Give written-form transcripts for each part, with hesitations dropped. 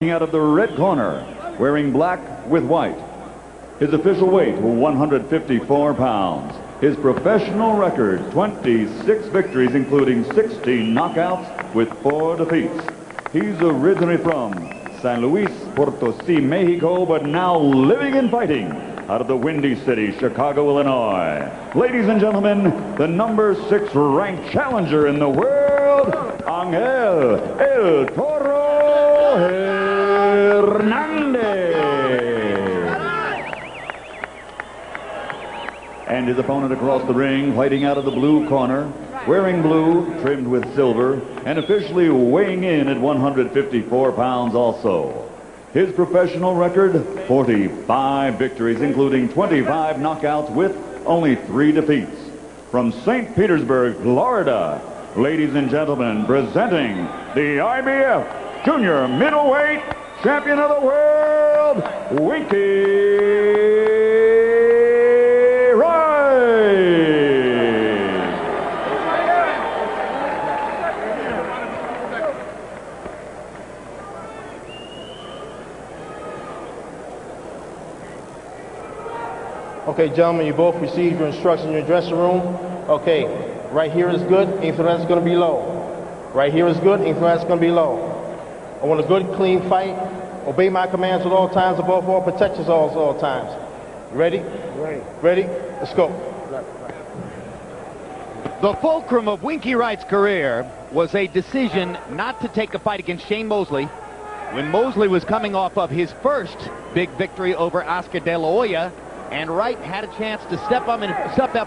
Out of the red corner, wearing black with white. His official weight, 154 pounds. His professional record, 26 victories, including 16 knockouts with 4 defeats. He's originally from San Luis Potosí, Mexico, but now living and fighting out of the Windy City, Chicago, Illinois. Ladies and gentlemen, the number 6 ranked challenger in the world, Angel El Toro Hernandez. And his opponent across the ring, fighting out of the blue corner, wearing blue, trimmed with silver, and officially weighing in at 154 pounds also. His professional record, 45 victories, including 25 knockouts with only 3 defeats. From St. Petersburg, Florida, ladies and gentlemen, presenting the IBF Junior Middleweight Champion of the World, Winky Wright. Okay, gentlemen, you both received your instructions in your dressing room. Okay, right here is good, anything that's going to be low. Right here is good, anything that's going to be low. I want a good, clean fight. Obey my commands at all times, above all, protect yourselves at all times. Ready? Ready. Ready? Let's go. The fulcrum of Winky Wright's career was a decision not to take a fight against Shane Mosley when Mosley was coming off of his first big victory over Oscar De La Hoya, and Wright had a chance to step up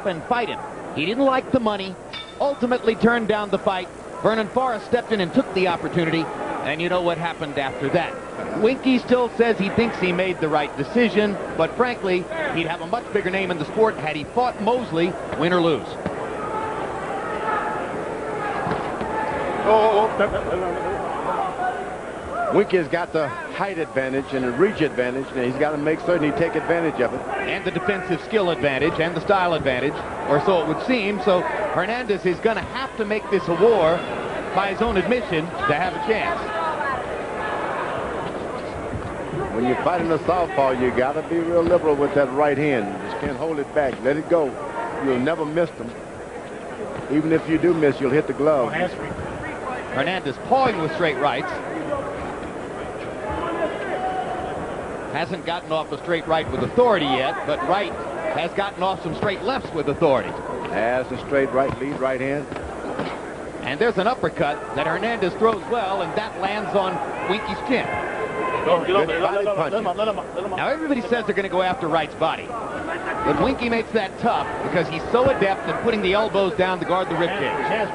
and fight him. He didn't like the money, ultimately turned down the fight. Vernon Forrest stepped in and took the opportunity, and you know what happened after that. Winky still says he thinks he made the right decision, but frankly, he'd have a much bigger name in the sport had he fought Mosley, win or lose. Winky's got the height advantage and the reach advantage, and he's got to make certain he take advantage of it. And the defensive skill advantage and the style advantage, or so it would seem. So Hernandez is going to have to make this a war, by his own admission, to have a chance. When you're fighting a southpaw, you got to be real liberal with that right hand. You just can't hold it back. Let it go. You'll never miss them. Even if you do miss, you'll hit the glove. Hernandez pawing with straight rights. Hasn't gotten off a straight right with authority yet, but Wright has gotten off some straight lefts with authority. Has a straight right lead right hand. And there's an uppercut that Hernandez throws well, and that lands on Winky's chin. Now everybody says they're going to go after Wright's body, but Winky makes that tough because he's so adept at putting the elbows down to guard the ribcage.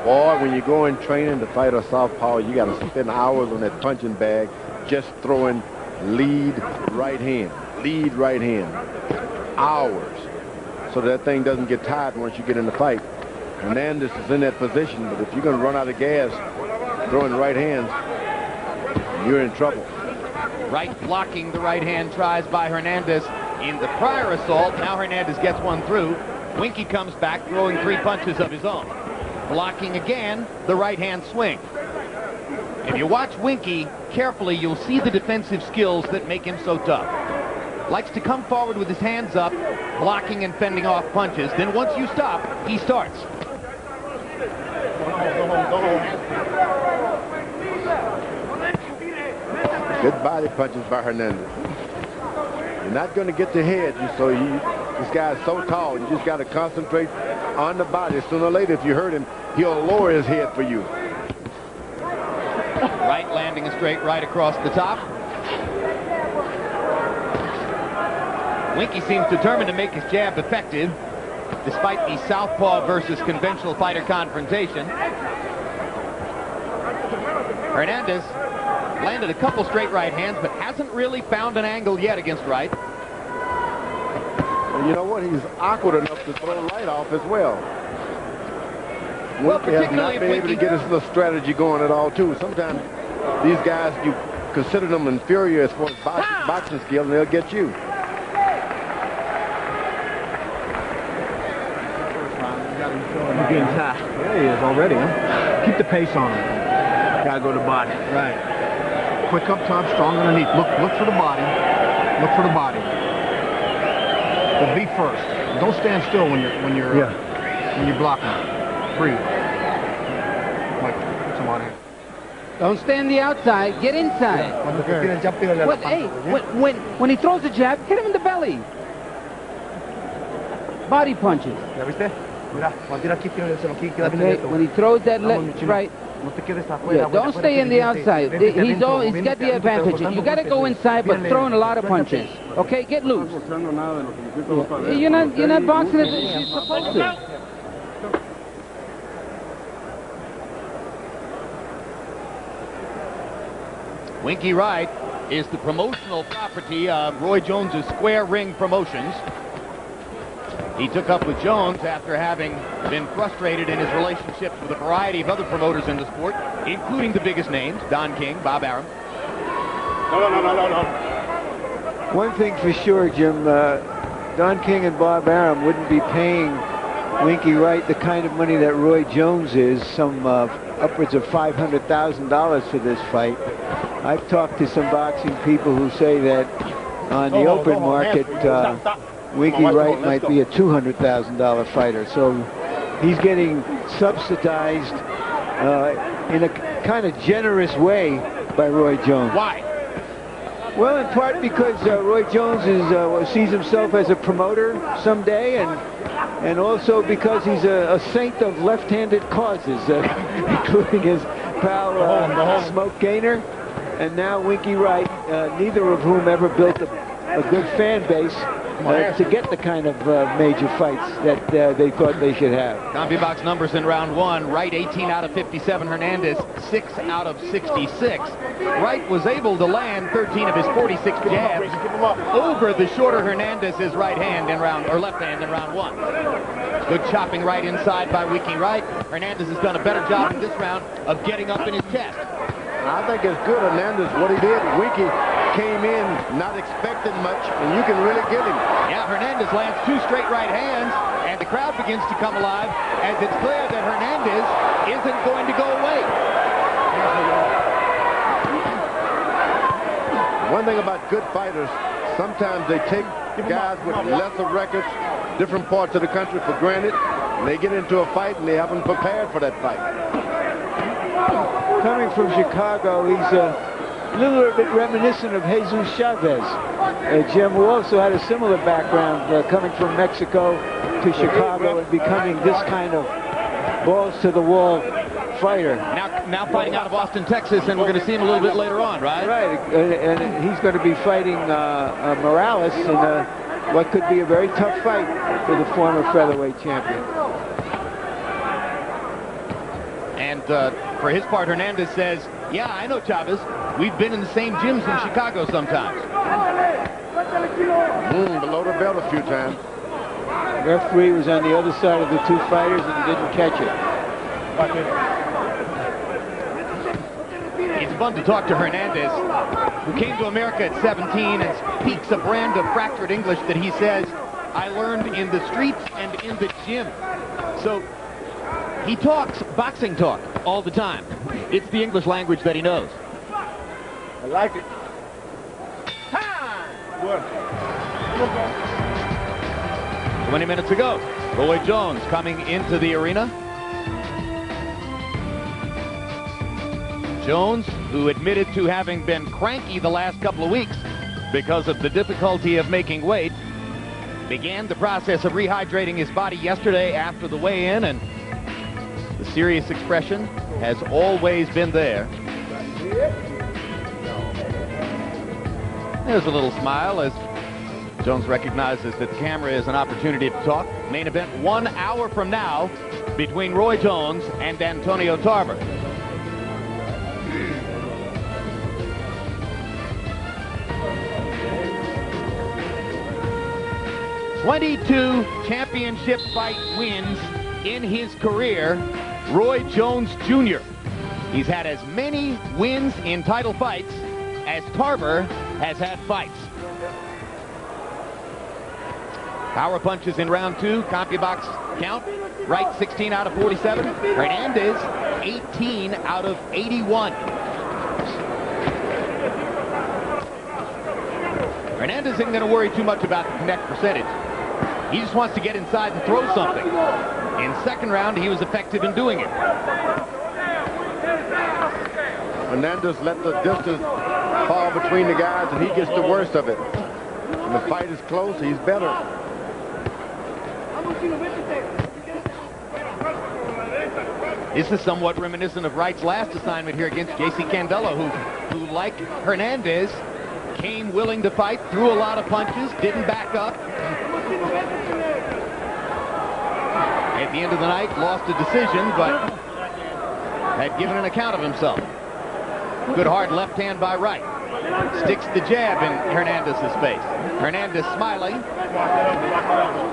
Boy, when you go in training to fight a southpaw, you got to spend hours on that punching bag just throwing lead right hand. Hours. So that thing doesn't get tired once you get in the fight. Hernandez is in that position, but if you're going to run out of gas throwing right hands, you're in trouble. Wright blocking the right hand tries by Hernandez in the prior assault. Now Hernandez gets one through. Winky comes back throwing 3 punches of his own. Blocking again the right hand swing. If you watch Winky carefully, you'll see the defensive skills that make him so tough. Likes to come forward with his hands up, blocking and fending off punches. Then once you stop, he starts. Good body punches by Hernandez. You're not going to get the head, this guy's so tall. You just got to concentrate on the body. Sooner or later, if you hurt him, he'll lower his head for you. Wright landing a straight right across the top. Winky seems determined to make his jab effective, despite the southpaw versus conventional fighter confrontation. Hernandez landed a couple straight right hands, but hasn't really found an angle yet against Wright. Well, you know what? He's awkward enough to throw right off as well. Well, Winky has not been able to get his little strategy going at all, too. Sometimes these guys, you consider them inferior as far as boxing skill, and they'll get you. You're getting tired. Yeah, he is already, huh? Keep the pace on him. Gotta go to the body. Right. Quick up top, strong underneath. Look for the body. Look for the body. But be first. Don't stand still when you're blocking. Breathe. Like somebody. Don't stay on the outside. Get inside. When he throws a jab, hit him in the belly. Body punches. Okay, when he throws that left, right. Yeah, don't stay in the outside. He's got the advantage. You got to go inside, but throwing a lot of punches. Okay, get loose. You're not boxing as you're supposed to. Winky Wright is the promotional property of Roy Jones's Square Ring Promotions. He took up with Jones after having been frustrated in his relationships with a variety of other promoters in the sport, including the biggest names, Don King, Bob Arum. No. One thing for sure, Jim, Don King and Bob Arum wouldn't be paying Winky Wright the kind of money that Roy Jones is, some upwards of $500,000 for this fight. I've talked to some boxing people who say that on the open market, Winky Wright might be a $200,000 fighter. So he's getting subsidized in a kind of generous way by Roy Jones. Why? Well, in part because Roy Jones sees himself as a promoter someday, and also because he's a saint of left-handed causes, including his pal Smoke Gaynor, and now Winky Wright, neither of whom ever built a good fan base to get the kind of major fights that they thought they should have. CompuBox numbers in round one. Wright 18 out of 57. Hernandez 6 out of 66. Wright was able to land 13 of his 46 jabs over the shorter Hernandez's right hand in round, or left hand in round one. Good chopping right inside by Winky Wright. Hernandez has done a better job in this round of getting up in his chest. I think it's good, Hernandez, what he did. Winky came in not expecting much, and you can really get him. Yeah, Hernandez lands 2 straight right hands, and the crowd begins to come alive as it's clear that Hernandez isn't going to go away. One thing about good fighters, sometimes they take guys with lesser records, different parts of the country for granted, and they get into a fight and they haven't prepared for that fight. Coming from Chicago, he's a little bit reminiscent of Jesus Chavez, Jim, who also had a similar background, coming from Mexico to Chicago and becoming this kind of balls-to-the-wall fighter. Now fighting out of Austin, Texas, and we're going to see him a little bit later on, right? Right, and he's going to be fighting Morales in what could be a very tough fight for the former featherweight champion. And for his part, Hernandez says, yeah, I know Chavez. We've been in the same gyms in Chicago sometimes. Below the belt a few times. The referee was on the other side of the two fighters and didn't catch it. It's fun to talk to Hernandez, who came to America at 17 and speaks a brand of fractured English that he says, I learned in the streets and in the gym. So he talks boxing talk all the time. It's the English language that he knows. I like it. 20 minutes ago, Roy Jones coming into the arena. Jones, who admitted to having been cranky the last couple of weeks because of the difficulty of making weight, began the process of rehydrating his body yesterday after the weigh-in, and the serious expression has always been there. There's a little smile as Jones recognizes that the camera is an opportunity to talk. Main event 1 hour from now between Roy Jones and Antonio Tarver. "22 championship fight wins in his career, Roy Jones Jr. He's had as many wins in title fights as Tarver has had fights. Power punches in round 2. CompuBox count. Wright 16 out of 47. Hernandez 18 out of 81. Hernandez isn't going to worry too much about the connect percentage. He just wants to get inside and throw something. In second round, he was effective in doing it. Hernandez let the distance fall between the guys, and he gets the worst of it. When the fight is close, he's better. This is somewhat reminiscent of Wright's last assignment here against J.C. Candelo, who, like Hernandez, came willing to fight, threw a lot of punches, didn't back up. At the end of the night, lost a decision, but had given an account of himself. Good hard left hand by Wright. Sticks the jab in Hernandez's face. Hernandez smiling.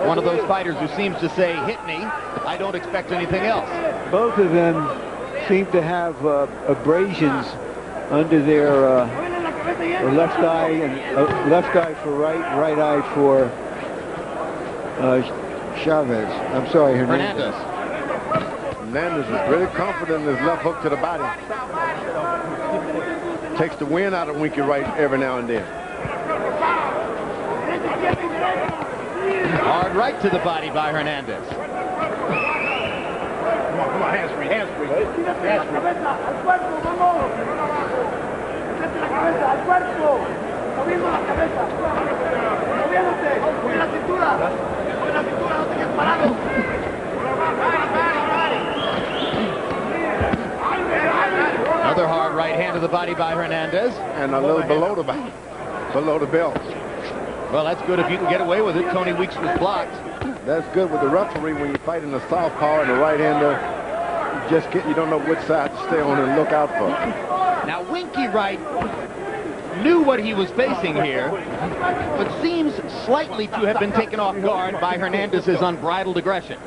One of those fighters who seems to say, hit me, I don't expect anything else. Both of them seem to have abrasions under their left eye, and left eye for Wright, right eye for Chavez. I'm sorry, Hernandez. Hernandez is really confident in his left hook to the body. Takes the wind out of Winky Wright every now and then. Hard right to the body by Hernandez. Come on, hands free, hands free. Hands free. Another hard right hand to the body by Hernandez. And a little below the body, below the belt. Well, that's good if you can get away with it. Tony Weeks was blocked. That's good with the referee when you're fighting a southpaw and a right-hander. You don't know which side to stay on and look out for. Now, Winky Wright knew what he was facing here, but seems slightly to have been taken off guard by Hernandez's unbridled aggression.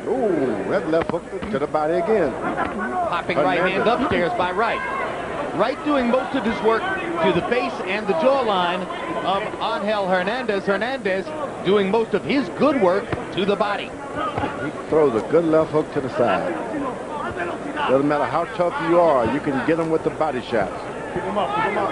Ooh, that left hook to the body again. Popping right hand upstairs by Wright. Wright doing most of his work to the face and the jawline of Angel Hernandez. Hernandez doing most of his good work to the body. He throws a good left hook to the side. Doesn't matter how tough you are, you can get him with the body shots. Pick him up, pick him up.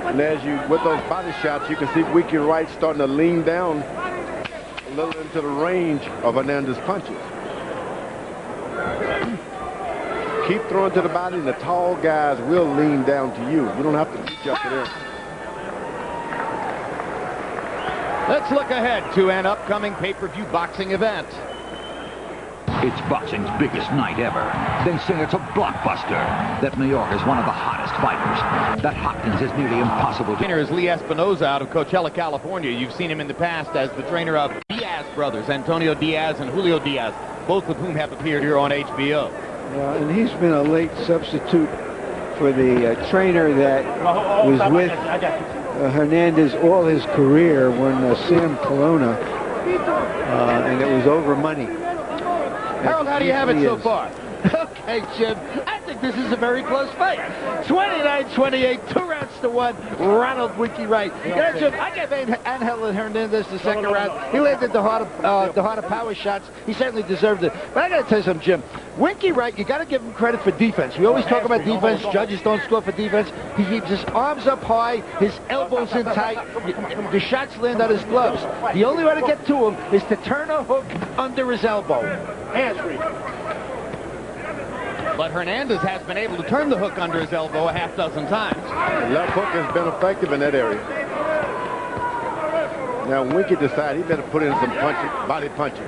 And as you, with those body shots, you can see Winky Wright starting to lean down a little into the range of Hernandez's punches. Keep throwing to the body, and the tall guys will lean down to you. You don't have to reach up to them. Let's look ahead to an upcoming pay-per-view boxing event. It's boxing's biggest night ever. They say it's a blockbuster. That New York is one of the hottest fighters. That Hopkins is nearly impossible to... Trainer is Lee Espinoza out of Coachella, California. You've seen him in the past as the trainer of Diaz brothers, Antonio Diaz and Julio Diaz, both of whom have appeared here on HBO. Yeah, and he's been a late substitute for the trainer that was with Hernandez all his career when Sam Colonna, and it was over money. Harold, how do you have it so far? Okay, Jim, I think this is a very close fight. 29-28, 2 rounds to 1, Ronald Winky Wright. You know, Jim, I gave Angel Hernandez the second round. He landed the harder power shots. He certainly deserved it. But I got to tell you something, Jim. Winky Wright, you got to give him credit for defense. We always talk about defense. Judges don't score for defense. He keeps his arms up high, his elbows in tight. The shots land on his gloves. The only way to get to him is to turn a hook under his elbow. Hands free. But Hernandez has been able to turn the hook under his elbow a half dozen times. The left hook has been effective in that area. Now Winky decided he better put in some body punching.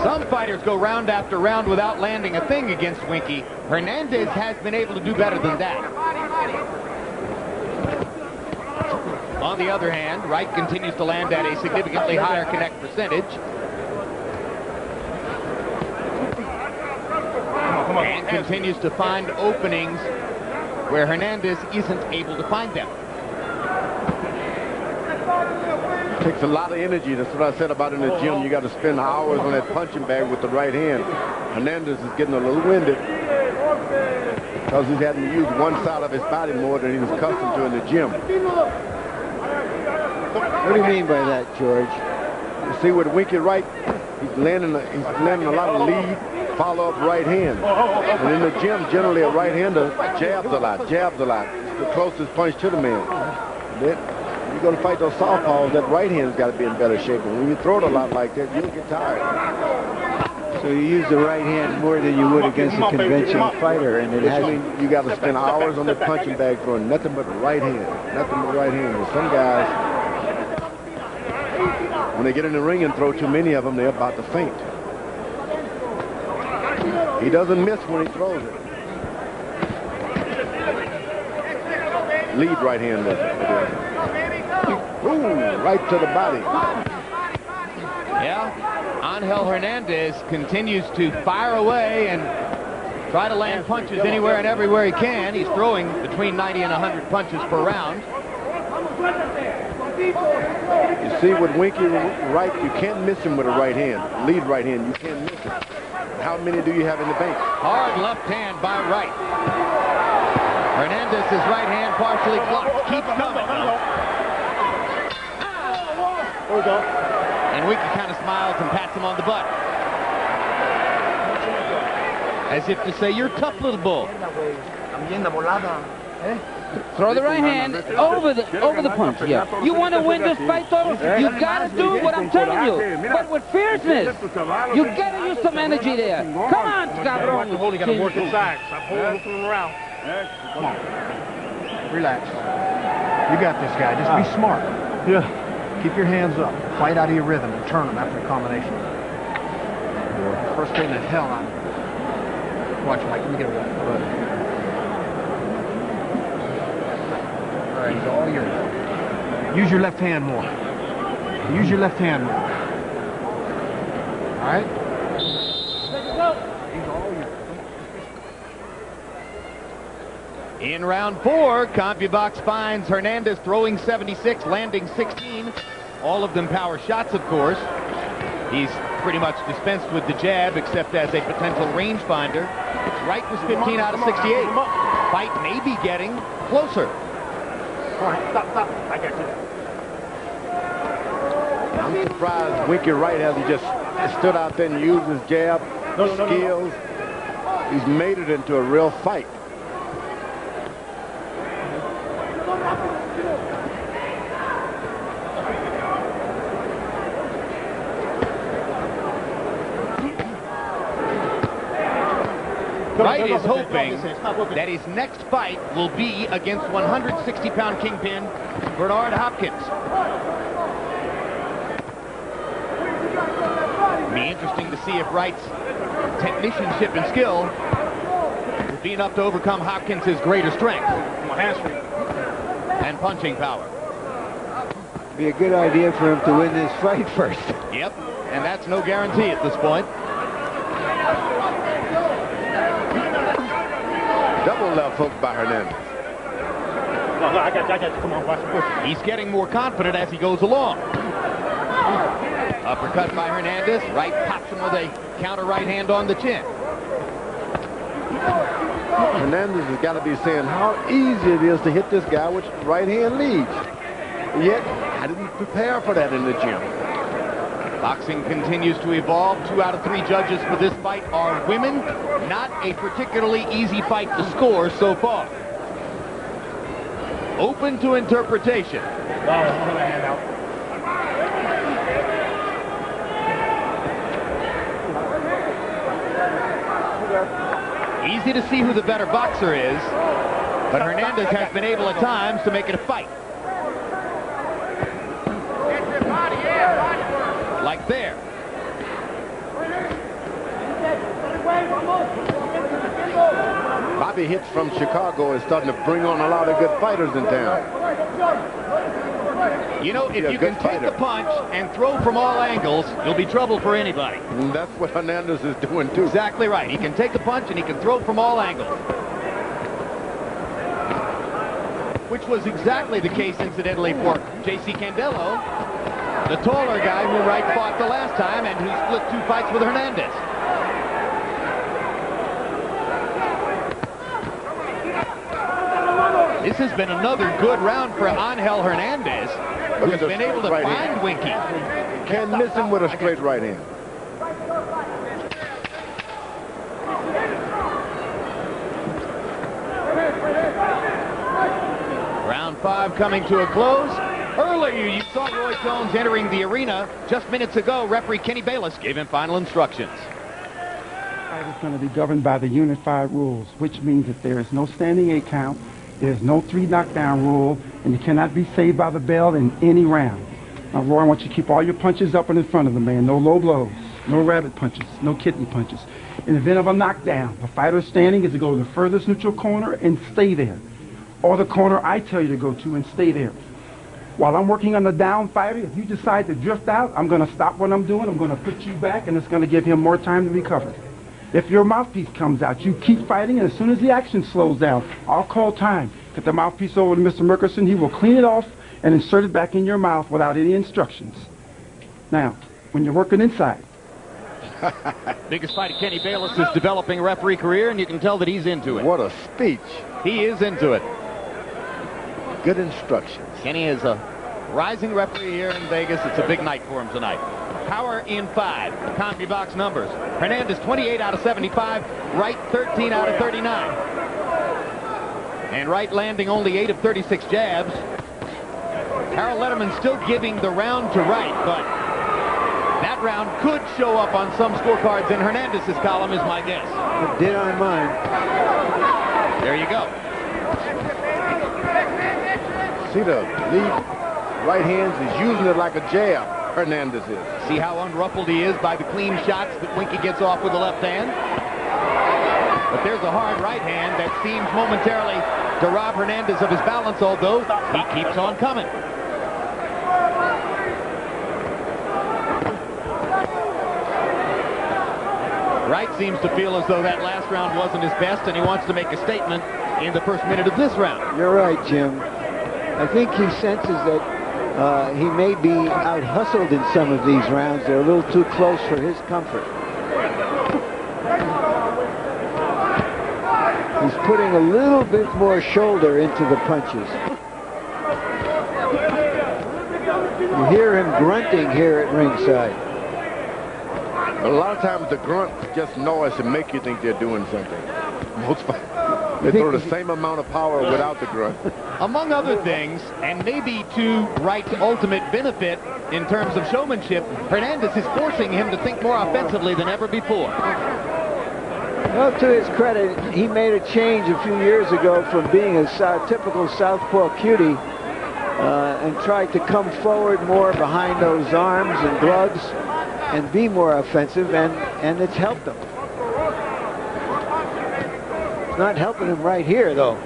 Some fighters go round after round without landing a thing against Winky. Hernandez has been able to do better than that. On the other hand, Wright continues to land at a significantly higher connect percentage. And continues to find openings where Hernandez isn't able to find them. Takes a lot of energy. That's what I said about in the gym. You got to spend hours on that punching bag with the right hand. Hernandez is getting a little winded. because he's having to use one side of his body more than he was accustomed to in the gym. What do you mean by that, George? You see with Winky Wright, he's landing a lot of lead, follow-up right hand. And in the gym, generally a right-hander jabs a lot. It's the closest punch to the man. You're going to fight those southpaws, that right hand's got to be in better shape. And when you throw it a lot like that, you'll get tired. So you use the right hand more than you would against a conventional fighter, and it has. You got to spend hours on the punching bag throwing nothing but right hand. Nothing but right hand. And some guys, when they get in the ring and throw too many of them, they're about to faint. He doesn't miss when he throws it. Lead right hand does it. Ooh, right to the body. Yeah, Angel Hernandez continues to fire away and try to land punches anywhere and everywhere he can. He's throwing between 90 and 100 punches per round. You see with Winky Wright, you can't miss him with a right hand. Lead right hand, you can't miss him. How many do you have in the bank? Hard left hand by Wright. Hernandez's right hand partially blocked. Keeps coming. There we go. And Winky kind of smiles and pats him on the butt, as if to say, "You're a tough little bull." Throw the right hand over the punch. Yeah. You want to win this fight, Toro? You got to do what I'm telling you, but with fierceness. You got to use some energy there. Come on, cabrón. You got to work inside. Stop holding him around. Come on. Relax. You got this, guy. Just be smart. Yeah. Keep your hands up. Fight out of your rhythm and turn them after a combination. You're frustrating the hell out of me. Watch, Mike. Let me get a walk. All right, he's all yours. Use your left hand more. Use your left hand more. All right? He's all yours. In round 4, CompuBox finds Hernandez throwing 76, landing 16. All of them power shots, of course. He's pretty much dispensed with the jab, except as a potential rangefinder. Wright was 15 out of 68. Fight may be getting closer. All right, stop. I got you. I'm surprised Winky Wright hasn't just stood out there and used his jab, skills. He's made it into a real fight. Wright is hoping that his next fight will be against 160-pound kingpin Bernard Hopkins. It'll be interesting to see if Wright's technicianship and skill will be enough to overcome Hopkins' greater strength and punching power. Be a good idea for him to win this fight first. Yep, and that's no guarantee at this point. Double left hook by Hernandez. I got you. Come on, watch the push. He's getting more confident as he goes along. Uppercut by Hernandez. Wright pops him with a counter right hand on the chin. Hernandez has got to be saying how easy it is to hit this guy with right hand leads. Yet, I didn't prepare for that in the gym. Boxing continues to evolve. 2 out of 3 judges for this fight are women. Not a particularly easy fight to score so far. Open to interpretation. Easy to see who the better boxer is, but Hernandez has been able at times to make it a fight. Like there. Bobby Hitch from Chicago is starting to bring on a lot of good fighters in town. You know, if you can take the punch and throw from all angles, you'll be trouble for anybody. And that's what Hernandez is doing, too. Exactly right. He can take the punch and he can throw from all angles. Which was exactly the case, incidentally, for J.C. Candelo, the taller guy who Wright fought the last time and who split 2 fights with Hernandez. This has been another good round for Angel Hernandez, who's been able to find Winky. Can't miss him with a straight right hand. Round 5 coming to a close. Earlier, you saw Roy Jones entering the arena. Just minutes ago, referee Kenny Bayless gave him final instructions. It's going to be governed by the unified rules, which means that there is no standing 8 count, there's no 3 knockdown rule, and you cannot be saved by the bell in any round. Now, Roy, I want you to keep all your punches up and in front of the man. No low blows, no rabbit punches, no kidney punches. In the event of a knockdown, the fighter standing is to go to the furthest neutral corner and stay there, or the corner I tell you to go to and stay there. While I'm working on the down fighter, if you decide to drift out, I'm going to stop what I'm doing. I'm going to put you back, and it's going to give him more time to recover. If your mouthpiece comes out, you keep fighting, and as soon as the action slows down, I'll call time. Get the mouthpiece over to Mr. Murkerson. He will clean it off and insert it back in your mouth without any instructions. Now, when you're working inside. Biggest fight of Kenny Bayless' developing referee career, and you can tell that he's into it. What a speech. He is into it. Good instructions. Kenny is a rising referee here in Vegas. It's a big night for him tonight. Power in 5. CompuBox numbers. Hernandez 28 out of 75. Wright 13 out of 39. And Wright landing only 8 of 36 jabs. Harold Letterman still giving the round to Wright, but that round could show up on some scorecards in Hernandez's column is my guess. It did on mine. There you go. See the lead right hands, he's using it like a jab, Hernandez is. See how unruffled he is by the clean shots that Winky gets off with the left hand? But there's a hard right hand that seems momentarily to rob Hernandez of his balance, although he keeps on coming. Wright seems to feel as though that last round wasn't his best, and he wants to make a statement in the first minute of this round. You're right, Jim. I think he senses that he may be out-hustled in some of these rounds. They're a little too close for his comfort. He's putting a little bit more shoulder into the punches. You hear him grunting here at ringside. A lot of times the grunt is just noise to make you think they're doing something. Most they throw the same amount of power without the grunt. Among other things, and maybe to Wright's ultimate benefit in terms of showmanship, Hernandez is forcing him to think more offensively than ever before. Well, to his credit, he made a change a few years ago from being a typical southpaw cutie and tried to come forward more behind those arms and gloves and be more offensive, and it's helped him. It's not helping him right here, though.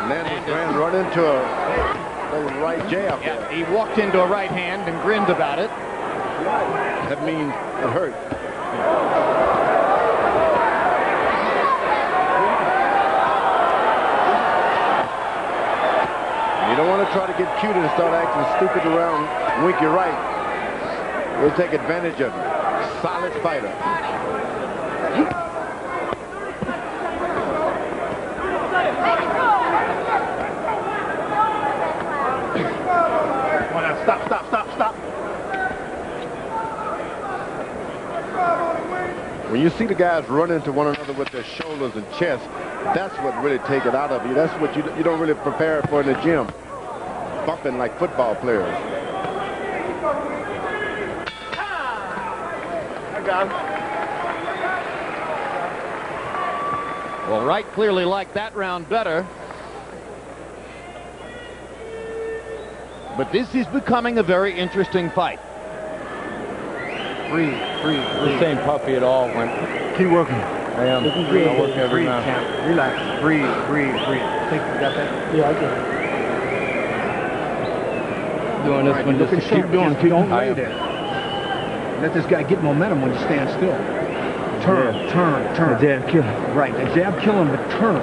And then Grant run into a little right jab. Yeah, he walked into a right hand and grinned about it. That means it hurt. You don't want to try to get cute and start acting stupid around Winky Wright. He'll take advantage of you. Solid fighter. Stop. When you see the guys run into one another with their shoulders and chest, that's what really take it out of you. That's what you don't really prepare for in the gym. Bumping like football players. Well, Wright clearly liked that round better. But this is becoming a very interesting fight. Breathe. This ain't puppy at all. Keep working. I am. I work every round. Relax. Breathe. Think you got that? Yeah, I do. Doing this one. Just keep doing it. Don't lay there. Let this guy get momentum when you stand still. Turn. The jab kill him. Right. The jab kill him, but turn.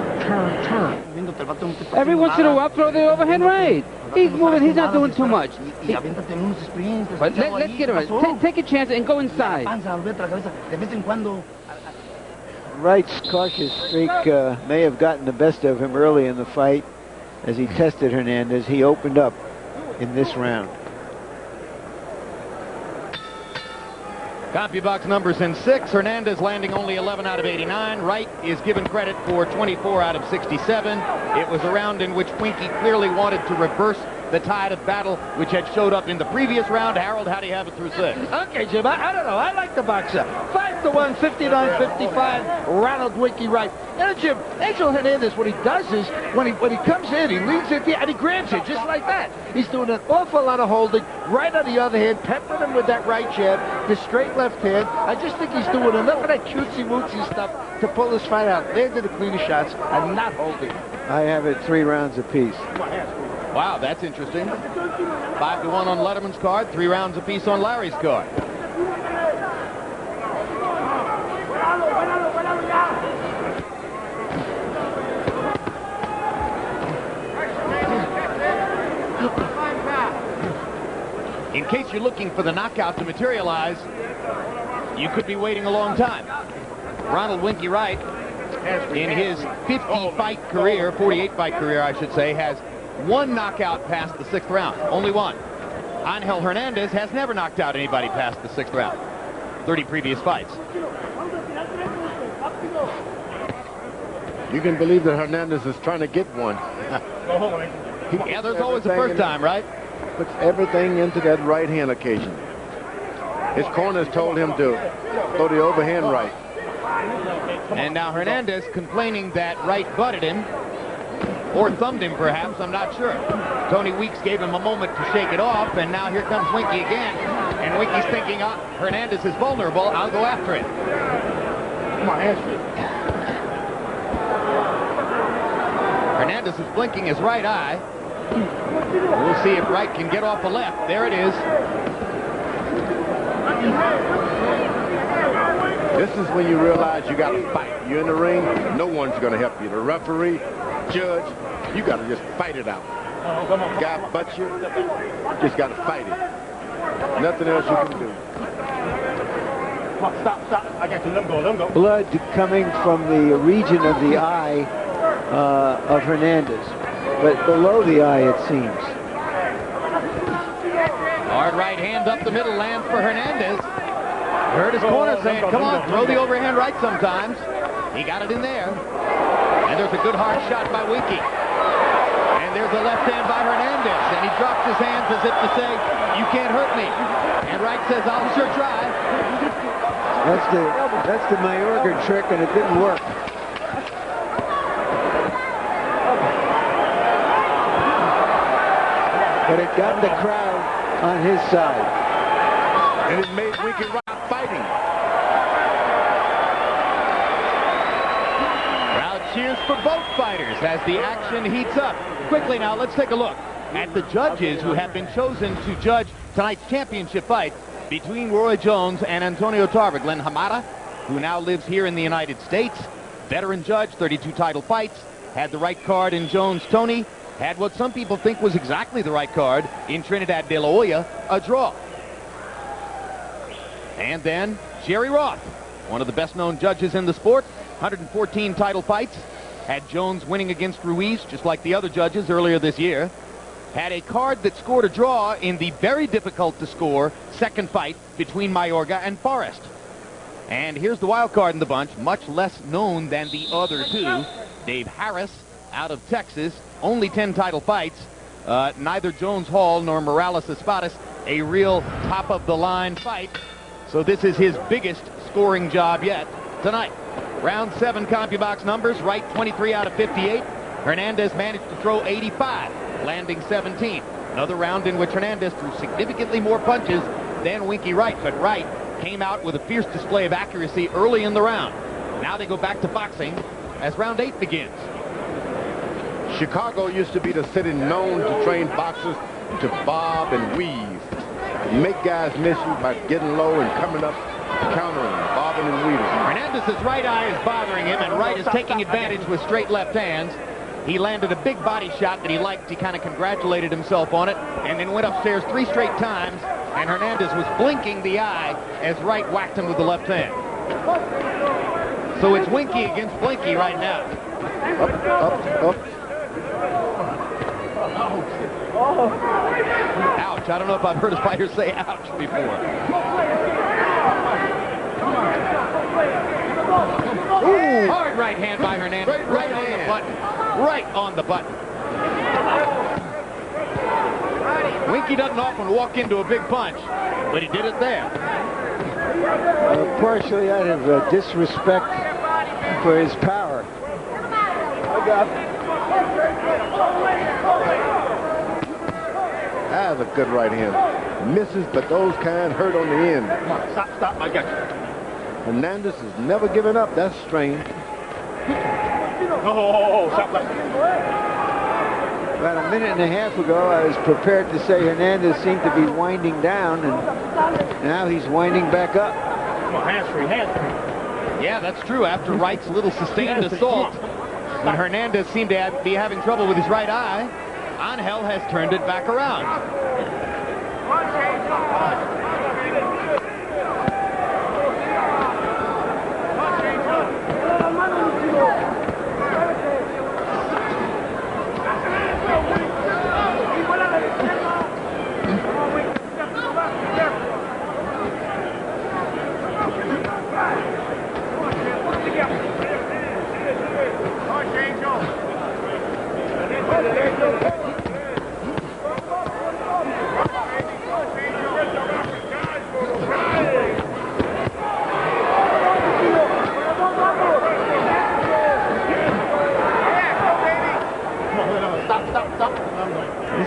Every once in a while, throw the overhand right. He's moving. He's not doing too much. But let's get him. Take a chance and go inside. Wright's cautious streak may have gotten the best of him early in the fight. As he tested Hernandez, he opened up in this round. CompuBox numbers in 6. Hernandez landing only 11 out of 89. Wright is given credit for 24 out of 67. It was a round in which Winky clearly wanted to reverse the tide of battle which had showed up in the previous round. Harold, how do you have it through 6? Okay, Jim, I don't know. I like the boxer. 5-1, 59-55, Ronald Winky Wright. And Jim, Angel Hernandez, what he does is, when he comes in, he leans it and he grabs it just like that. He's doing an awful lot of holding. Right on the other hand, peppering him with that right jab, the straight left hand. I just think he's doing enough of that cutesy-wootsy stuff to pull this fight out. Landed the cleaner shots and not holding. I have it 3 rounds apiece. Wow, that's interesting. 5-1 on Letterman's card, 3 rounds apiece on Larry's card. In case you're looking for the knockout to materialize, you could be waiting a long time. Ronald Winky Wright, in his 50-fight career, 48-fight career, I should say, has 1 knockout past the 6th round. Only 1. Angel Hernandez has never knocked out anybody past the 6th round. 30 previous fights. You can believe that Hernandez is trying to get one. Yeah, there's always a first time, right? Puts everything into that right hand occasion. His corners told him to throw the overhand right. And now Hernandez complaining that Wright butted him, or thumbed him perhaps, I'm not sure. Tony Weeks gave him a moment to shake it off, and now here comes Winky again. And Winky's thinking, Hernandez is vulnerable, I'll go after it. Come on, answer it. Hernandez is blinking his right eye. We'll see if Wright can get off the left. There it is. This is when you realize you got to fight. You're in the ring, no one's going to help you. The referee, judge, you got to just fight it out. Guy butts you, just got to fight it. Nothing else you can do. Come on, stop. I got you. Let him go. Blood coming from the region of the eye of Hernandez, but below the eye, it seems. Hard right hand up the middle, lands for Hernandez. Heard his corner saying, come on, throw the overhand right sometimes. He got it in there. And there's a good hard shot by Winky. And there's a left hand by Hernandez. And he drops his hands as if to say, you can't hurt me. And Wright says, I'll sure try. That's the Mayorga trick, and it didn't work. But it got the crowd on his side. And it made Winky Wright fighting. Crowd cheers for both fighters as the action heats up. Quickly now, let's take a look at the judges who have been chosen to judge tonight's championship fight between Roy Jones and Antonio Tarver. Glenn Hamada, who now lives here in the United States, veteran judge, 32 title fights, had the right card in Jones Tony, had what some people think was exactly the right card in Trinidad de la Hoya, a draw. And then Jerry Roth, one of the best-known judges in the sport, 114 title fights, had Jones winning against Ruiz, just like the other judges earlier this year, had a card that scored a draw in the very difficult-to-score second fight between Mayorga and Forrest. And here's the wild card in the bunch, much less known than the other two. Dave Harris, out of Texas, only 10 title fights. Neither Jones Hall nor Morales Espadas, a real top-of-the-line fight. So this is his biggest scoring job yet tonight. Round 7 CompuBox numbers, Wright 23 out of 58. Hernandez managed to throw 85, landing 17. Another round in which Hernandez threw significantly more punches than Winky Wright, but Wright came out with a fierce display of accuracy early in the round. Now they go back to boxing as round 8 begins. Chicago used to be the city known to train boxers to bob and weave. Make guys miss you by getting low and coming up, countering, bobbing and weaving. Hernandez's right eye is bothering him, and Wright is taking advantage with straight left hands. He landed a big body shot that he liked. He kind of congratulated himself on it, and then went upstairs 3 straight times, and Hernandez was blinking the eye as Wright whacked him with the left hand. So it's Winky against Blinky right now. Up. Ouch. I don't know if I've heard a fighter say ouch before. Ooh. Hard right hand by Hernandez. Right on the button. Right on the button. Winky doesn't often walk into a big punch, but he did it there. Partially out of disrespect for his power. That's a good right hand. Misses, but those kind hurt on the end. Stop. I got you. Hernandez has never given up. That's strange. Oh, stop. About a minute and a half ago, I was prepared to say Hernandez seemed to be winding down, and now he's winding back up. Come on, hands free. Yeah, that's true. After Wright's little sustained assault, when Hernandez seemed to be having trouble with his right eye, Angel has turned it back around.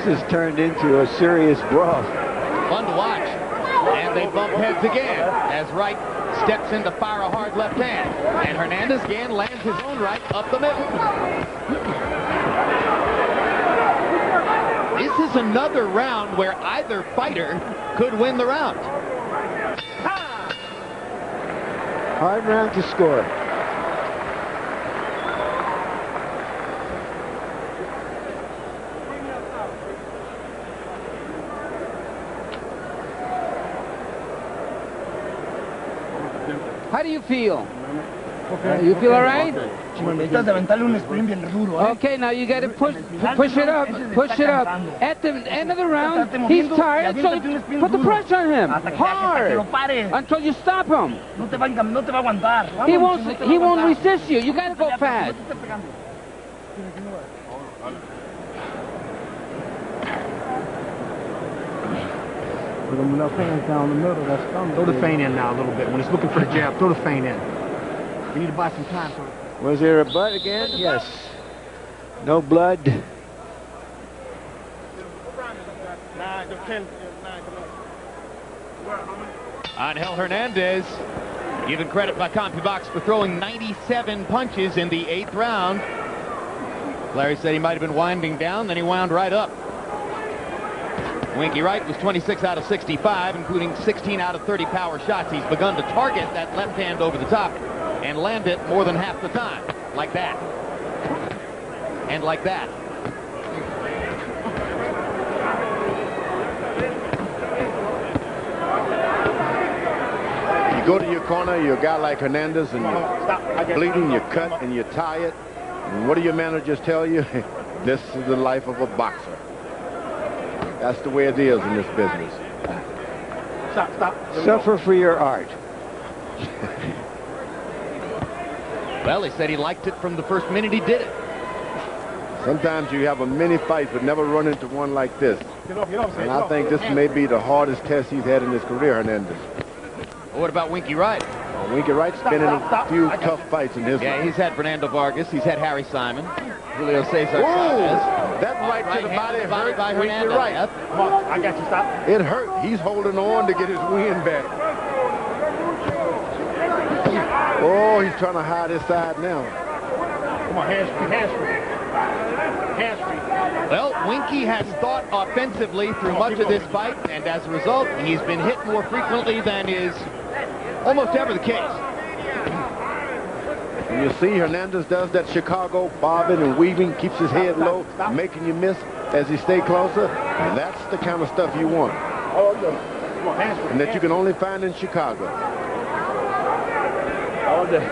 This has turned into a serious brawl. Fun to watch. And they bump heads again as Wright steps in to fire a hard left hand. And Hernandez again lands his own right up the middle. This is another round where either fighter could win the round. Hard round to score. How do you feel? You feel all right? Okay, now you got to push it up. Push it up. At the end of the round, he's tired, so put the pressure on him. Hard. Until you stop him. He won't resist you. You got to go fast. Throw the feint in now a little bit. When he's looking for the jab, throw the feint in. We need to buy some time. Was there a butt again? Yes. No blood. Angel Hernandez, given credit by CompuBox for throwing 97 punches in the 8th round. Larry said he might have been winding down, then he wound right up. Winky Wright was 26 out of 65, including 16 out of 30 power shots. He's begun to target that left hand over the top and land it more than half the time. Like that. And like that. You go to your corner, you're a guy like Hernandez, and you're bleeding, you cut, and you tie it. And what do your managers tell you? This is the life of a boxer. That's the way it is in this business. Stop. Suffer for your art. Well, he said he liked it from the first minute he did it. Sometimes you have a many fights, but never run into one like this. And I think this may be the hardest test he's had in his career, Hernandez. Well, what about Winky Wright? Winky Wright's been in a few tough fights in his life. He's had Fernando Vargas. He's had Harry Simon. Julio Cesar Chavez. That right to the body hurt by Winky Hernandez. Wright. Yep. Come on, I got you. Stop. It hurt. He's holding on to get his wind back. Oh, he's trying to hide his side now. Come on, hands free. Well, Winky has thought offensively through much of this fight, and as a result, he's been hit more frequently than is almost ever the case. And you see Hernandez does that Chicago bobbing and weaving, keeps his head low, making you miss as he stay closer. And that's the kind of stuff you want. And that you can only find in Chicago. All day.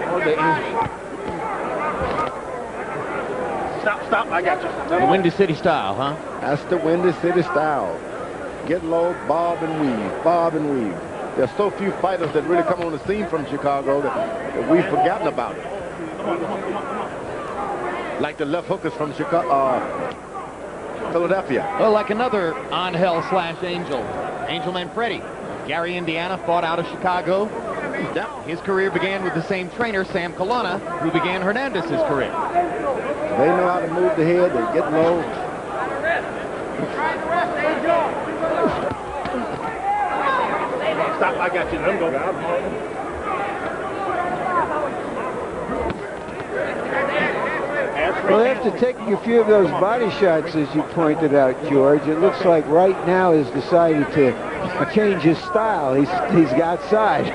All day. Stop, I got you. The Windy City style, huh? That's the Windy City style. Get low, bob and weave, bob and weave. There's so few fighters that really come on the scene from Chicago that we've forgotten about it. Like the left hookers from Chicago, Philadelphia. Well, like another Angel / Angel. Angel Manfredi. Gary, Indiana, fought out of Chicago. His career began with the same trainer, Sam Colonna, who began Hernandez's career. They know how to move the head. They get low. Stop, I got you. Let him go. Well, after taking a few of those body shots, as you pointed out, George, it looks like Wright now has decided to change his style. He's outside,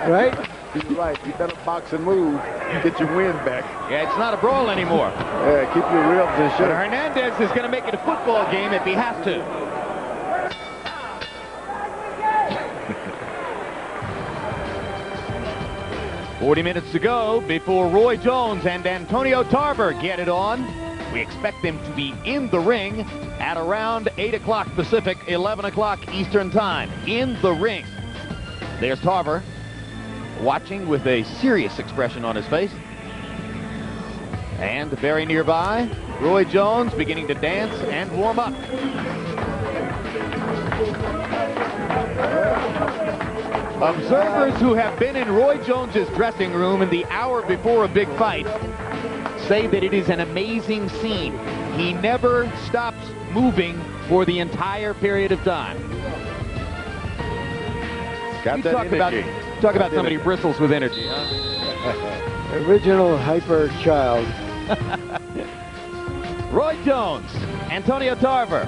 right? He's right. You better box and move. Get your wind back. Yeah, it's not a brawl anymore. Yeah, keep your ribs in shape. Hernandez is going to make it a football game if he has to. $40 minutes to go before Roy Jones and Antonio Tarver get it on. We expect them to be in the ring at around 8 o'clock Pacific, 11 o'clock Eastern Time. In the ring. There's Tarver watching with a serious expression on his face. And very nearby, Roy Jones beginning to dance and warm up. Observers who have been in Roy Jones's dressing room in the hour before a big fight say that it is an amazing scene. He never stops moving for the entire period of time. Got that energy. Talk about somebody who bristles with energy, huh? Original hyper child. Roy Jones, Antonio Tarver.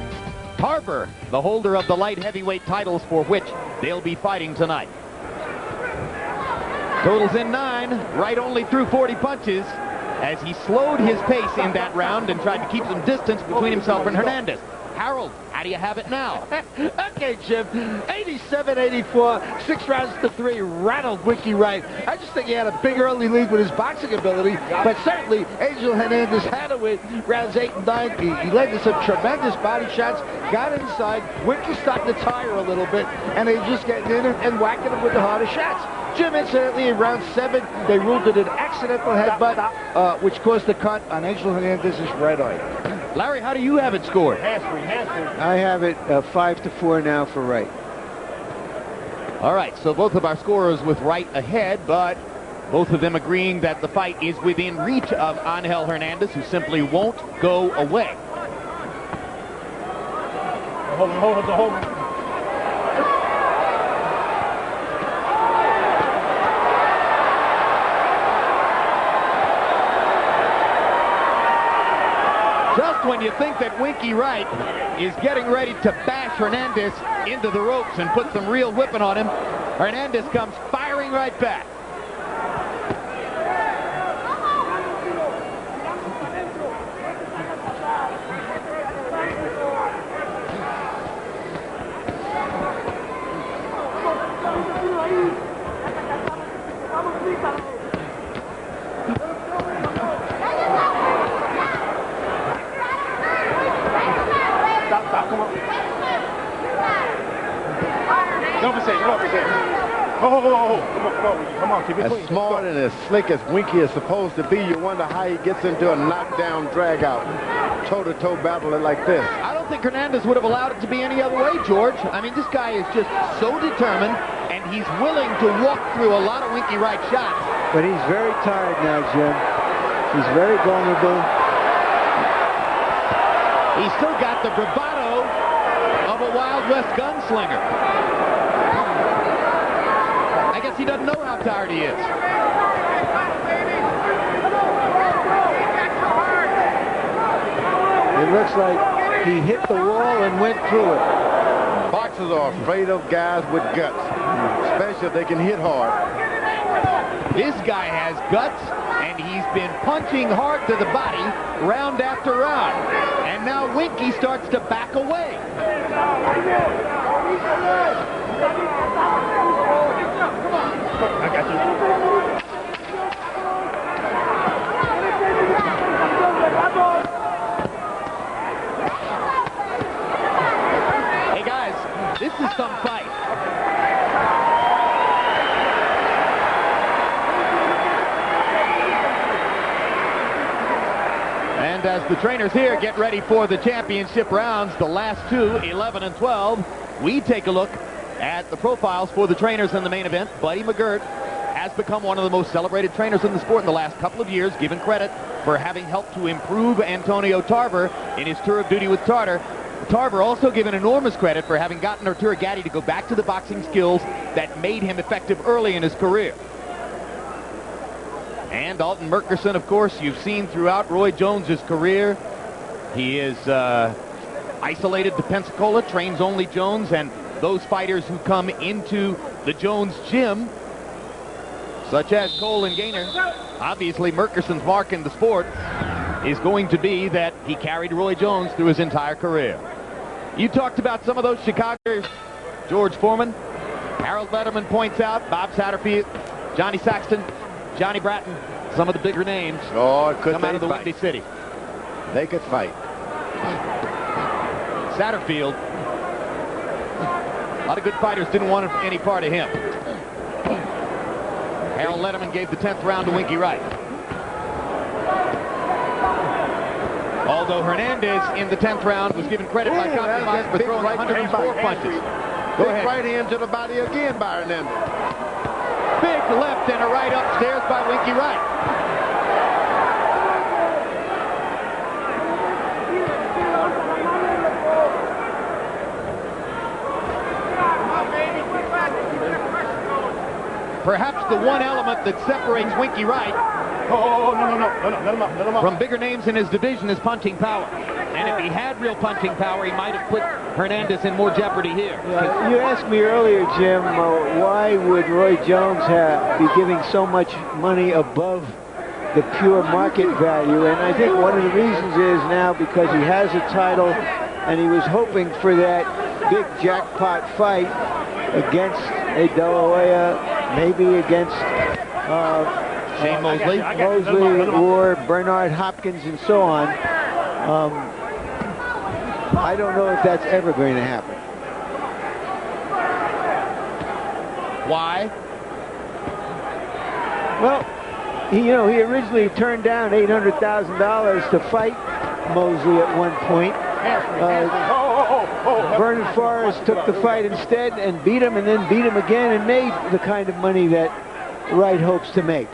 Tarver, the holder of the light heavyweight titles for which they'll be fighting tonight. Totals in 9. Wright only threw 40 punches as he slowed his pace in that round and tried to keep some distance between himself and Hernandez. Harold, how do you have it now? Okay, Jim. 87-84, 6 rounds to 3. Ronald Winky Wright. I just think he had a big early lead with his boxing ability, but certainly Angel Hernandez had to win rounds 8 and 9. He led to some tremendous body shots, got inside. Winky started to tire a little bit, and they just getting in and whacking him with the harder shots. Jim, incidentally, in round 7, they ruled it an accidental headbutt, which caused the cut on Angel Hernandez's right eye. Larry, how do you have it scored? I have it 5-4 now for Wright. All right, so both of our scorers with Wright ahead, but both of them agreeing that the fight is within reach of Angel Hernandez, who simply won't go away. Hold on. Just when you think that Winky Wright is getting ready to bash Hernandez into the ropes and put some real whipping on him, Hernandez comes firing right back. Come on, keep it as clean. smart and as slick as Winky is supposed to be, you wonder how he gets into a knockdown, drag-out, toe-to-toe battle like this. I don't think Hernandez would have allowed it to be any other way, George. I mean, this guy is just so determined, and he's willing to walk through a lot of Winky Wright shots. But he's very tired now, Jim. He's very vulnerable. He's still got the bravado of a Wild West gunslinger. I guess he doesn't know how tired he is. It looks like he hit the wall and went through it. Boxers are afraid of guys with guts. especially if they can hit hard. This guy has guts, and he's been punching hard to the body round after round. And now Winky starts to back away. I got you. Hey guys, this is some fight. And as the trainers here get ready for the championship rounds, the last two, 11 and 12, we take a look at the profiles for the trainers in the main event. Buddy McGirt has become one of the most celebrated trainers in the sport in the last couple of years, given credit for having helped to improve Antonio Tarver in his tour of duty with Tarver. Tarver also given enormous credit for having gotten Arturo Gatti to go back to the boxing skills that made him effective early in his career. And Alton Murkerson, of course, you've seen throughout Roy Jones's career. He is isolated to Pensacola, trains only Jones, and those fighters who come into the Jones gym, such as Cole and Gaynor. Obviously, Murkerson's mark in the sport is going to be that he carried Roy Jones through his entire career. You talked about some of those Chicago's. George Foreman, Harold Letterman points out, Bob Satterfield, Johnny Saxton, Johnny Bratton, some of the bigger names come out of the Windy City. They could fight. Satterfield, a lot of good fighters didn't want any part of him. Harold Letterman gave the 10th round to Winky Wright. Although Hernandez in the 10th round was given credit by Compromise for throwing 104 punches. Go ahead. Right hand to the body again by Hernandez. Big left and a right upstairs by Winky Wright. Perhaps the one element that separates Winky Wright from bigger names in his division is punching power. And if he had real punching power, he might have put Hernandez in more jeopardy here. Yeah, you asked me earlier, Jim, why would Roy Jones be giving so much money above the pure market value? And I think one of the reasons is now because he has a title and he was hoping for that big jackpot fight against a De La Hoya, maybe against Shane Mosley, or Bernard Hopkins and so on. I don't know if that's ever going to happen. Why? Well, he originally turned down $800,000 to fight Mosley at one point. Vernon Forrest took the fight instead and beat him, and then beat him again and made the kind of money that Wright hopes to make.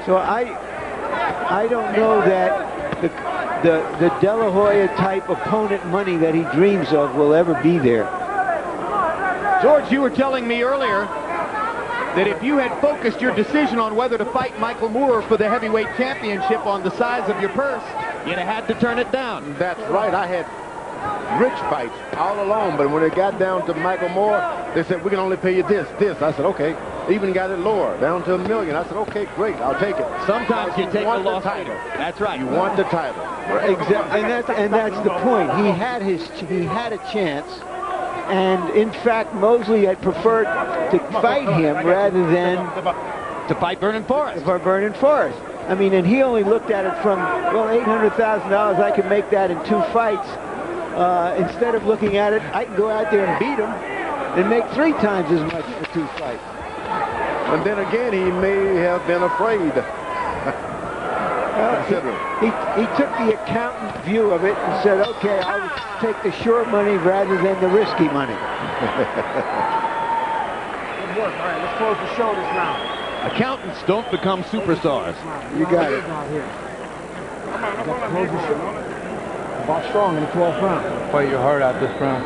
So I don't know that the De La Hoya type opponent money that he dreams of will ever be there. George, you were telling me earlier that if you had focused your decision on whether to fight Michael Moore for the heavyweight championship on the size of your purse, you'd have had to turn it down. That's right. I had rich fights all along, but when it got down to Michael Moore, they said, we can only pay you this. I said, okay. Even got it lower, down to $1 million. I said, okay, great, I'll take it. Sometimes you take the lost title. That's right. You want the title. Exactly, and that's the point. He had a chance, and in fact, Mosley had preferred to fight him rather than to fight Vernon Forrest. For Vernon Forrest. I mean, and he only looked at it from, well, $800,000, I can make that in 2 fights. Instead of looking at it, I can go out there and beat him and make 3 times as much for 2 fights. And then again, he may have been afraid. He took the accountant view of it and said, okay, I'll take the sure money rather than the risky money. Good work. All right, let's close the show this round. Accountants don't become superstars. You got it. Close the show. Box strong in the 12th round. Fight your heart out this round.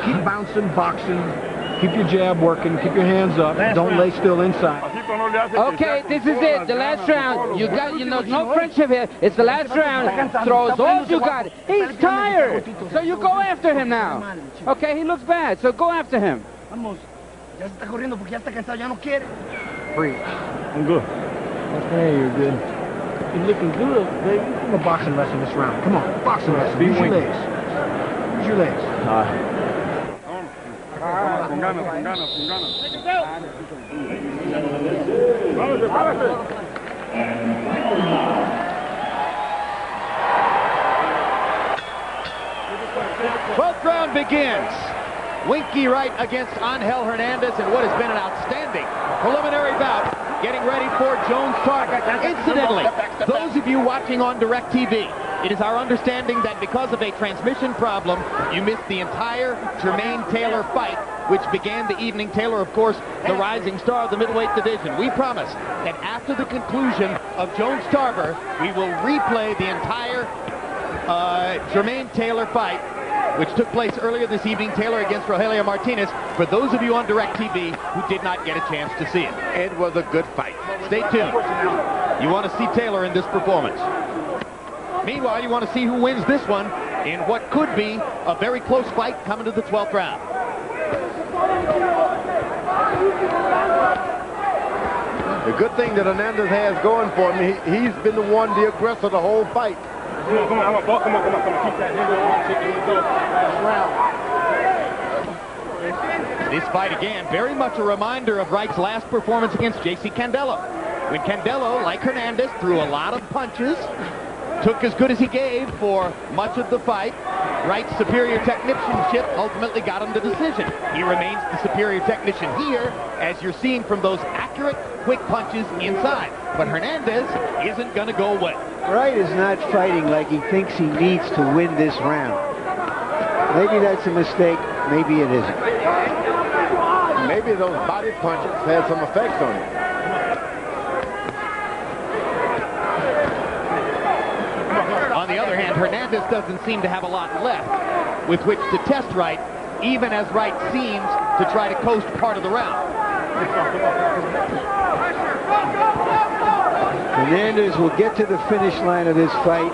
Keep bouncing, boxing. Keep your jab working. Keep your hands up. Don't lay still inside. Okay, this is it. The last round. You got, no friendship here. It's the last round. Throws all you got. He's tired. So you go after him now. Okay, he looks bad. So go after him. Breathe. I'm good. Okay, you're good. You're looking good, baby. Come on, boxing lesson this round. Come on, boxing lesson. Use your legs. Use your legs. Twelfth round begins. Winky Wright against Angel Hernandez in what has been an outstanding preliminary bout. Getting ready for Jones Tarver. Incidentally, those of you watching on DirecTV, it is our understanding that because of a transmission problem, you missed the entire Jermaine Taylor fight, which began the evening. Taylor, of course, the rising star of the middleweight division. We promise that after the conclusion of Jones Tarver, we will replay the entire Jermaine Taylor fight, which took place earlier this evening, Taylor against Rogelio Martinez, for those of you on DirecTV who did not get a chance to see it. It was a good fight. Stay tuned. You want to see Taylor in this performance. Meanwhile, you want to see who wins this one in what could be a very close fight coming to the 12th round. The good thing that Hernandez has going for him, he's been the one, the aggressor the whole fight. Come on. Keep that hand on. Last round. This fight, again, very much a reminder of Wright's last performance against J.C. Candello. When Candello, like Hernandez, threw a lot of punches, took as good as he gave for much of the fight. Wright's superior technicianship ultimately got him the decision. He remains the superior technician here, as you're seeing from those accurate, quick punches inside. But Hernandez isn't going to go away. Wright is not fighting like he thinks he needs to win this round. Maybe that's a mistake. Maybe it isn't. Maybe those body punches had some effect on him. On the other hand, Hernandez doesn't seem to have a lot left with which to test Wright, even as Wright seems to try to coast part of the round. Hernandez will get to the finish line of this fight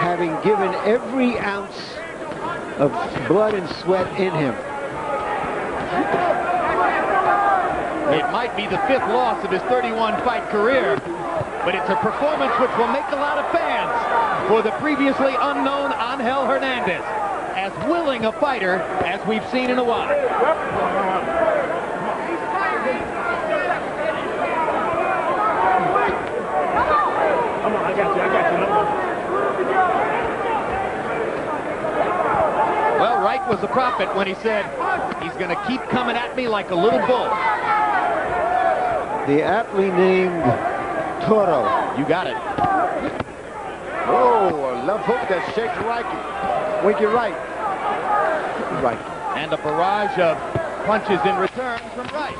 having given every ounce of blood and sweat in him. It might be the 5th loss of his 31-fight career, but it's a performance which will make a lot of fans for the previously unknown Angel Hernandez, as willing a fighter as we've seen in a while. I got you. Well, Wright was a prophet when he said, he's going to keep coming at me like a little bull. The aptly named Toro. You got it. Oh, a left hook that shakes Winky Wright. Right. And a barrage of punches in return from Wright.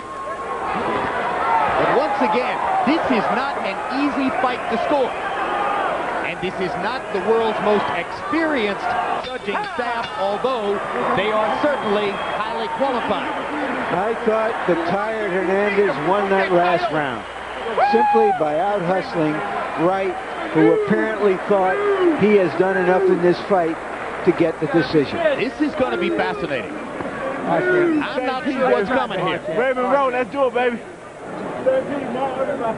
But once again, this is not an easy fight to score. And this is not the world's most experienced judging staff, although they are certainly highly qualified. I thought the tired Hernandez won that last round simply by out-hustling Wright, who apparently thought he has done enough in this fight to get the decision. This is going to be fascinating. I'm not sure what's coming here. Baby, roll. Let's do it, baby.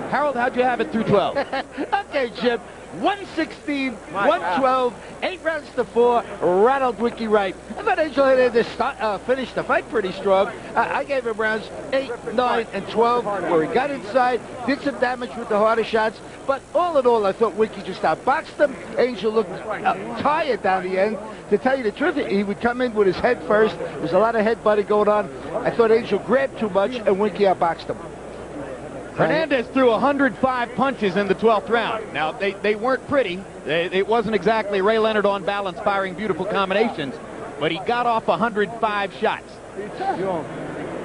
Harold, how'd you have it through 12? Okay, Jim. 116, 112, 8 rounds to 4, Ronald Winky Wright. I thought Angel Hernandez finished the fight pretty strong. I gave him rounds 8, 9, and 12, where he got inside, did some damage with the harder shots, but all in all, I thought Winky just outboxed him. Angel looked tired down the end. To tell you the truth, he would come in with his head first. There was a lot of headbutting going on. I thought Angel grabbed too much, and Winky outboxed him. Hernandez threw 105 punches in the 12th round. Now, they weren't pretty. It wasn't exactly Ray Leonard on balance firing beautiful combinations, but he got off 105 shots.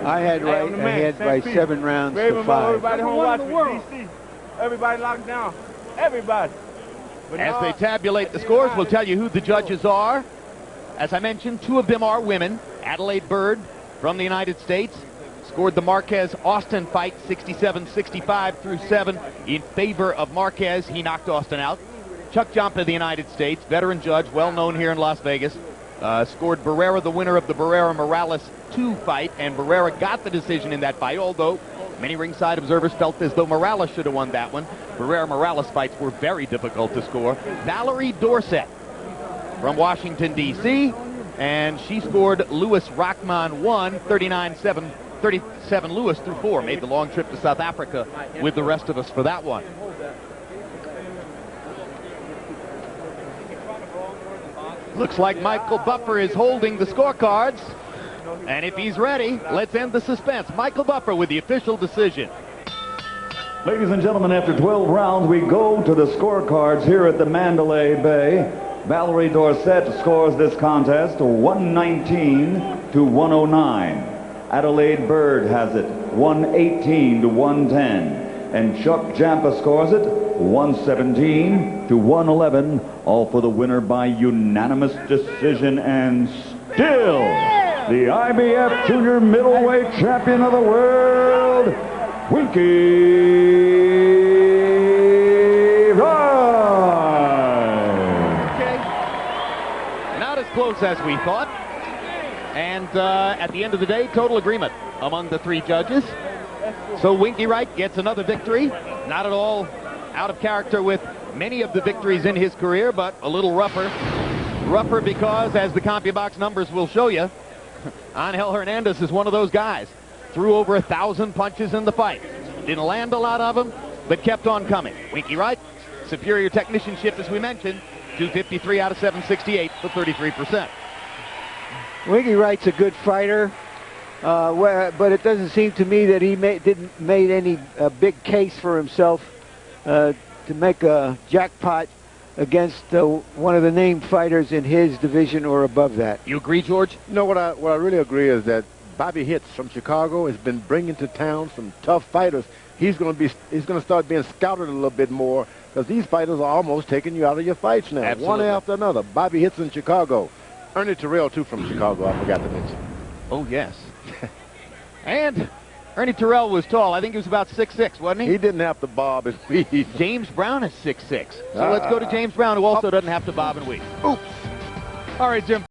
I had Wright ahead by 7 rounds to 5. Everybody home watching DC. Everybody locked down. Everybody. As they tabulate the scores, we'll tell you who the judges are. As I mentioned, 2 of them are women. Adelaide Bird from the United States. Scored the Marquez-Austin fight 67-65 through 7 in favor of Marquez. He knocked Austin out. Chuck Jump of the United States, veteran judge, well known here in Las Vegas. Scored Barrera, the winner of the Barrera-Morales 2 fight, and Barrera got the decision in that fight, although many ringside observers felt as though Morales should have won that one. Barrera-Morales fights were very difficult to score. Valerie Dorsett from Washington, D.C., and she scored Louis Rachman 1, 39-7, 37 Lewis through 4. Made the long trip to South Africa with the rest of us for that one. Looks like Michael Buffer is holding the scorecards. And if he's ready, let's end the suspense. Michael Buffer with the official decision. Ladies and gentlemen, after 12 rounds, we go to the scorecards here at the Mandalay Bay. Valerie Dorsett scores this contest 119 to 109. Adelaide Bird has it 118 to 110. And Chuck Jampa scores it 117 to 111, all for the winner by unanimous decision, and still the IBF Junior Middleweight Champion of the World, Winky Wright. Okay. Not as close as we thought. And at the end of the day, total agreement among the 3 judges. So Winky Wright gets another victory. Not at all out of character with many of the victories in his career, but a little rougher. Rougher because, as the CompuBox numbers will show you, Angel Hernandez is one of those guys. Threw over 1,000 punches in the fight. Didn't land a lot of them, but kept on coming. Winky Wright, superior technicianship, as we mentioned, 253 out of 768 for 33%. Winky Wright's a good fighter, but it doesn't seem to me that he didn't make any big case for himself to make a jackpot against one of the named fighters in his division or above that. You agree, George? No, what I really agree is that Bobby Hitz from Chicago has been bringing to town some tough fighters. He's going to start being scouted a little bit more, because these fighters are almost taking you out of your fights now. Absolutely. One after another. Bobby Hitz in Chicago. Ernie Terrell, too, from Chicago, I forgot to mention. Oh, yes. And Ernie Terrell was tall. I think he was about 6'6", wasn't he? He didn't have to bob and weave. James Brown is 6'6". So let's go to James Brown, who also doesn't have to bob and weave. Oops. All right, Jim.